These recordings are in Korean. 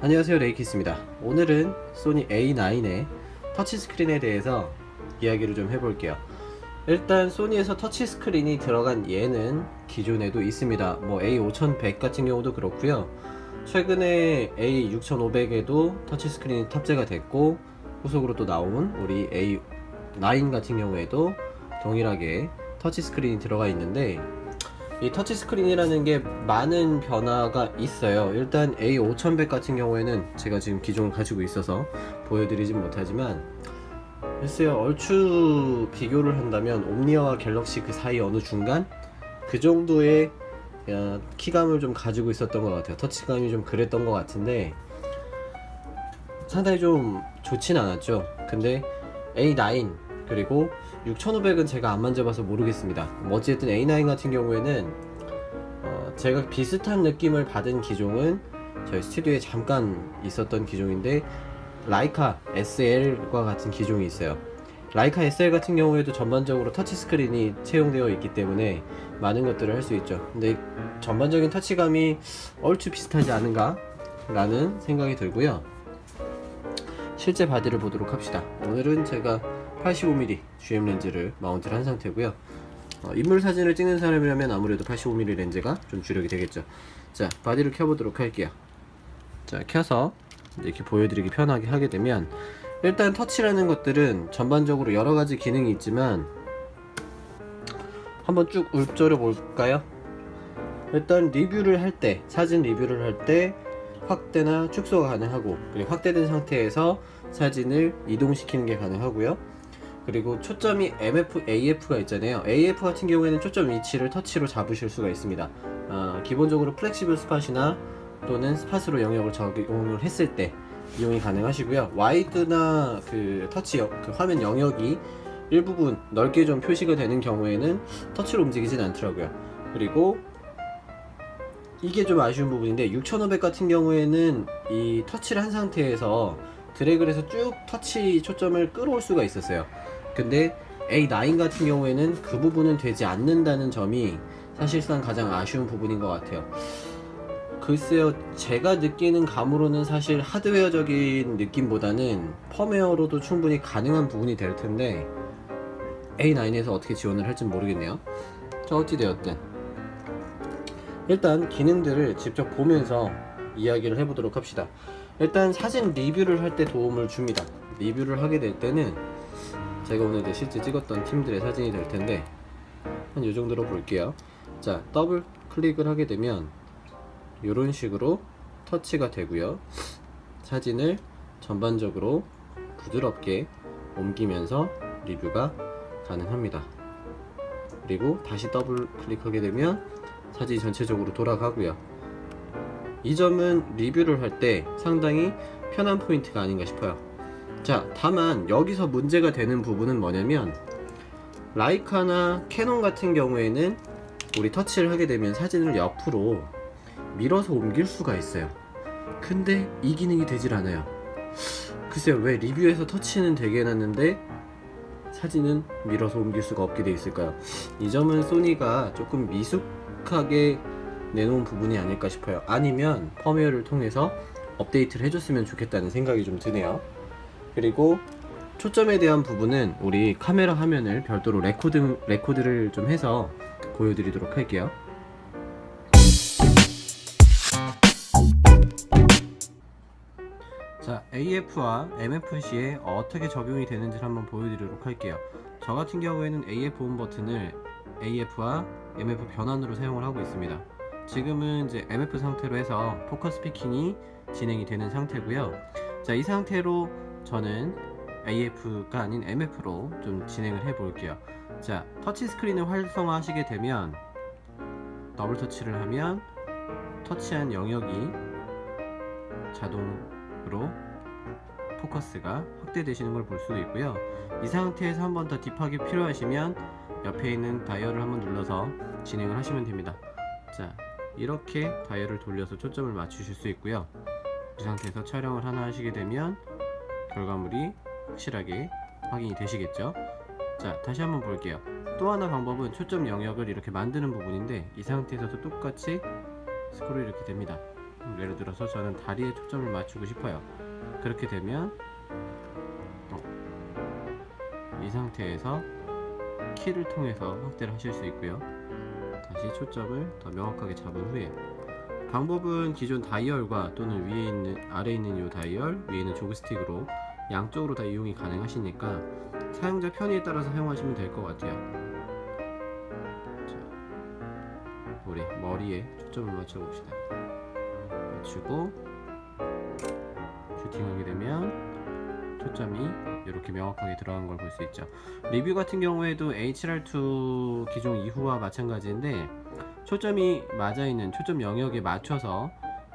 안녕하세요, 레이키스입니다. 오늘은 소니 A9의 터치스크린에 대해서 이야기를 좀 해볼게요. 일단 소니에서 터치스크린이 들어간 얘는 기존에도 있습니다. 뭐 A5100 같은 경우도 그렇고요. 최근에 A6500에도 터치스크린이 탑재가 됐고, 후속으로 또 나온 우리 A9 같은 경우에도 동일하게 터치스크린이 들어가 있는데, 이 터치스크린이라는 게 많은 변화가 있어요. 일단 A5100 같은 경우에는 제가 지금 기종을 가지고 있어서 보여드리진 못하지만, 글쎄요, 얼추 비교를 한다면 옴니아와 갤럭시 그 사이 어느 중간? 그 정도의 키감을 좀 가지고 있었던 것 같아요. 터치감이 좀 그랬던 것 같은데 상당히 좀 좋진 않았죠. 근데 A9 그리고 6500은 제가 안 만져봐서 모르겠습니다. 어쨌든 A9 같은 경우에는 제가 비슷한 느낌을 받은 기종은 저희 스튜디오에 잠깐 있었던 기종인데, 라이카 SL과 같은 기종이 있어요. 라이카 SL 같은 경우에도 전반적으로 터치스크린이 채용되어 있기 때문에 많은 것들을 할 수 있죠. 근데 전반적인 터치감이 얼추 비슷하지 않은가 라는 생각이 들고요. 실제 바디를 보도록 합시다. 오늘은 제가 85mm GM 렌즈를 마운트를 한 상태고요. 인물 사진을 찍는 사람이라면 아무래도 85mm 렌즈가 좀 주력이 되겠죠. 자, 바디를 켜보도록 할게요. 자, 켜서 이렇게 보여드리기 편하게 하게 되면, 일단 터치라는 것들은 전반적으로 여러가지 기능이 있지만 한번 쭉 읊조려 볼까요? 일단 리뷰를 할 때, 사진 리뷰를 할 때 확대나 축소가 가능하고, 그리고 확대된 상태에서 사진을 이동시키는 게 가능하고요. 그리고 초점이 MF, AF가 있잖아요. AF 같은 경우에는 초점 위치를 터치로 잡으실 수가 있습니다. 기본적으로 플렉시블 스팟이나 또는 스팟으로 영역을 적용을 했을 때 이용이 가능하시고요. 와이드나 그 터치 그 화면 영역이 일부분 넓게 좀 표시가 되는 경우에는 터치로 움직이진 않더라고요. 그리고 이게 좀 아쉬운 부분인데, 6500 같은 경우에는 이 터치를 한 상태에서 드래그를 해서 쭉 터치 초점을 끌어올 수가 있었어요. 근데 A9 같은 경우에는 그 부분은 되지 않는다는 점이 사실상 가장 아쉬운 부분인 것 같아요. 글쎄요, 제가 느끼는 감으로는 사실 하드웨어적인 느낌보다는 펌웨어로도 충분히 가능한 부분이 될 텐데 A9에서 어떻게 지원을 할지 모르겠네요. 자, 어찌되었든 일단 기능들을 직접 보면서 이야기를 해보도록 합시다. 일단 사진 리뷰를 할 때 도움을 줍니다. 리뷰를 하게 될 때는 제가 오늘 이제 실제 찍었던 팀들의 사진이 될 텐데, 한 이 정도로 볼게요. 자, 더블 클릭을 하게 되면 이런 식으로 터치가 되고요. 사진을 전반적으로 부드럽게 옮기면서 리뷰가 가능합니다. 그리고 다시 더블 클릭하게 되면 사진이 전체적으로 돌아가고요. 이 점은 리뷰를 할 때 상당히 편한 포인트가 아닌가 싶어요. 자, 다만 여기서 문제가 되는 부분은 뭐냐면, 라이카나 캐논 같은 경우에는 우리 터치를 하게 되면 사진을 옆으로 밀어서 옮길 수가 있어요. 근데 이 기능이 되질 않아요. 글쎄요, 왜 리뷰에서 터치는 되게 해놨는데 사진은 밀어서 옮길 수가 없게 돼 있을까요? 이 점은 소니가 조금 미숙하게 내놓은 부분이 아닐까 싶어요. 아니면 펌웨어를 통해서 업데이트를 해줬으면 좋겠다는 생각이 좀 드네요. 그리고 초점에 대한 부분은 우리 카메라 화면을 별도로 레코드를 좀 해서 보여드리도록 할게요. 자, AF와 MFC에 어떻게 적용이 되는지를 한번 보여드리도록 할게요. 저 같은 경우에는 AF 온 버튼을 AF와 MF 변환으로 사용을 하고 있습니다. 지금은 이제 MF 상태로 해서 포커스 피킹이 진행이 되는 상태고요. 자, 이 상태로 저는 AF가 아닌 MF로 좀 진행을 해 볼게요. 자, 터치 스크린을 활성화 하시게 되면 더블 터치를 하면 터치한 영역이 자동으로 포커스가 확대되시는 걸 볼 수도 있고요. 이 상태에서 한 번 더 딥하게 필요하시면 옆에 있는 다이얼을 한번 눌러서 진행을 하시면 됩니다. 자, 이렇게 다이얼을 돌려서 초점을 맞추실 수 있고요. 이 상태에서 촬영을 하나 하시게 되면 결과물이 확실하게 확인이 되시겠죠. 자, 다시 한번 볼게요. 또 하나 방법은 초점 영역을 이렇게 만드는 부분인데, 이 상태에서도 똑같이 스크롤이 이렇게 됩니다. 예를 들어서 저는 다리에 초점을 맞추고 싶어요. 그렇게 되면 이 상태에서 키를 통해서 확대를 하실 수 있고요. 다시 초점을 더 명확하게 잡은 후에, 방법은 기존 다이얼과 또는 아래에 있는 이 다이얼, 위에 있는 조그스틱으로 양쪽으로 다 이용이 가능하시니까 사용자 편의에 따라서 사용하시면 될 것 같아요. 자, 우리 머리에 초점을 맞춰 봅시다. 맞추고 슈팅하게 되면 초점이 이렇게 명확하게 들어간 걸 볼 수 있죠. 리뷰 같은 경우에도 HDR2 기종 이후와 마찬가지인데, 초점이 맞아있는 초점 영역에 맞춰서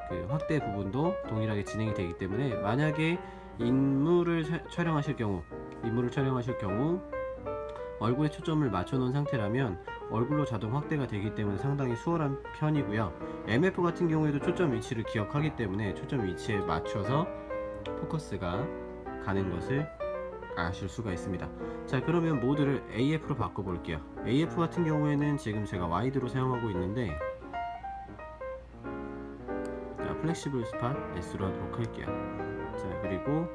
그 확대 부분도 동일하게 진행이 되기 때문에, 만약에 인물을 촬영하실 경우 얼굴에 초점을 맞춰 놓은 상태라면 얼굴로 자동 확대가 되기 때문에 상당히 수월한 편이고요. MF 같은 경우에도 초점 위치를 기억하기 때문에 초점 위치에 맞춰서 포커스가 가는 것을 아실 수가 있습니다. 자, 그러면 모드를 AF로 바꿔 볼게요. AF 같은 경우에는 지금 제가 와이드로 사용하고 있는데, 자, 플렉시블 스팟 S로 하도록 할게요. 자, 그리고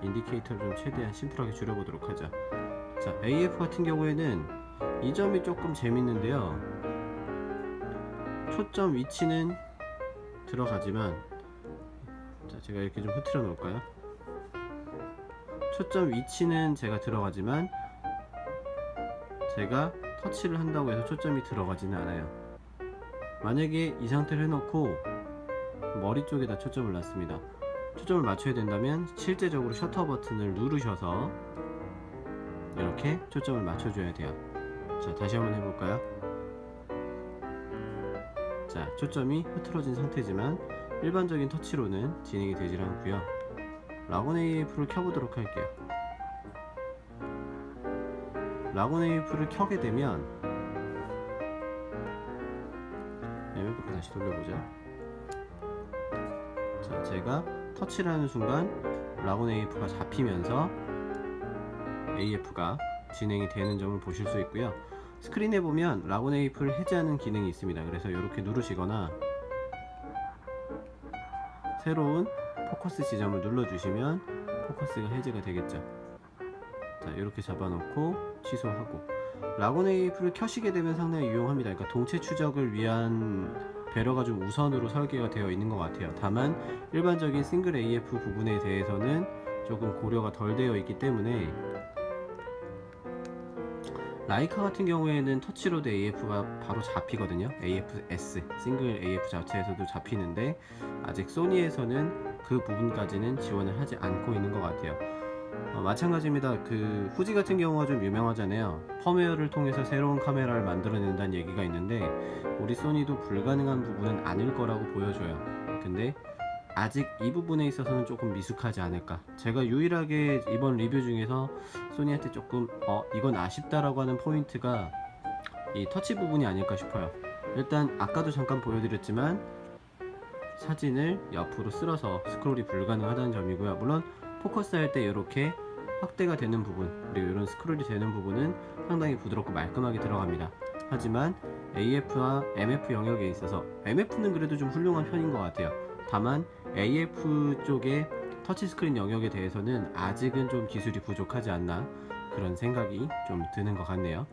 인디케이터를 좀 최대한 심플하게 줄여보도록 하죠. 자, AF 같은 경우에는 이 점이 조금 재밌는데요. 초점 위치는 들어가지만, 자, 제가 이렇게 좀 흐트려 놓을까요? 초점 위치는 제가 들어가지만 제가 터치를 한다고 해서 초점이 들어가지는 않아요. 만약에 이 상태를 해놓고 머리 쪽에다 초점을 놨습니다. 초점을 맞춰야 된다면 실제적으로 셔터 버튼을 누르셔서 이렇게 초점을 맞춰줘야 돼요. 자, 다시 한번 해볼까요? 자, 초점이 흐트러진 상태지만 일반적인 터치로는 진행이 되질 않고요. 라곤 AF를 켜보도록 할게요. 라곤 AF를 켜게 되면, MF를 다시 돌려보죠. 자, 제가 터치를 하는 순간 라곤 AF가 잡히면서 AF가 진행이 되는 점을 보실 수 있고요. 스크린에 보면 라곤 AF를 해제하는 기능이 있습니다. 그래서 이렇게 누르시거나 새로운 포커스 지점을 눌러주시면 포커스가 해제가 되겠죠. 자, 이렇게 잡아놓고 취소하고, 라곤 AF를 켜시게 되면 상당히 유용합니다. 그러니까 동체 추적을 위한 배려가 좀 우선으로 설계가 되어 있는 것 같아요. 다만 일반적인 싱글 AF 부분에 대해서는 조금 고려가 덜 되어 있기 때문에, 라이카 같은 경우에는 터치로드 AF가 바로 잡히거든요. AF-S, 싱글 AF 자체에서도 잡히는데, 아직 소니에서는 그 부분까지는 지원을 하지 않고 있는 것 같아요. 마찬가지입니다. 그 후지 같은 경우가 좀 유명하잖아요. 펌웨어를 통해서 새로운 카메라를 만들어낸다는 얘기가 있는데, 우리 소니도 불가능한 부분은 아닐 거라고 보여줘요. 근데 아직 이 부분에 있어서는 조금 미숙하지 않을까. 제가 유일하게 이번 리뷰 중에서 소니한테 조금 이건 아쉽다라고 하는 포인트가 이 터치 부분이 아닐까 싶어요. 일단 아까도 잠깐 보여드렸지만 사진을 옆으로 쓸어서 스크롤이 불가능하다는 점이고요. 물론 포커스 할 때 이렇게 확대가 되는 부분, 그리고 이런 스크롤이 되는 부분은 상당히 부드럽고 말끔하게 들어갑니다. 하지만 AF와 MF 영역에 있어서, MF는 그래도 좀 훌륭한 편인 것 같아요. 다만 AF 쪽의 터치스크린 영역에 대해서는 아직은 좀 기술이 부족하지 않나, 그런 생각이 좀 드는 것 같네요.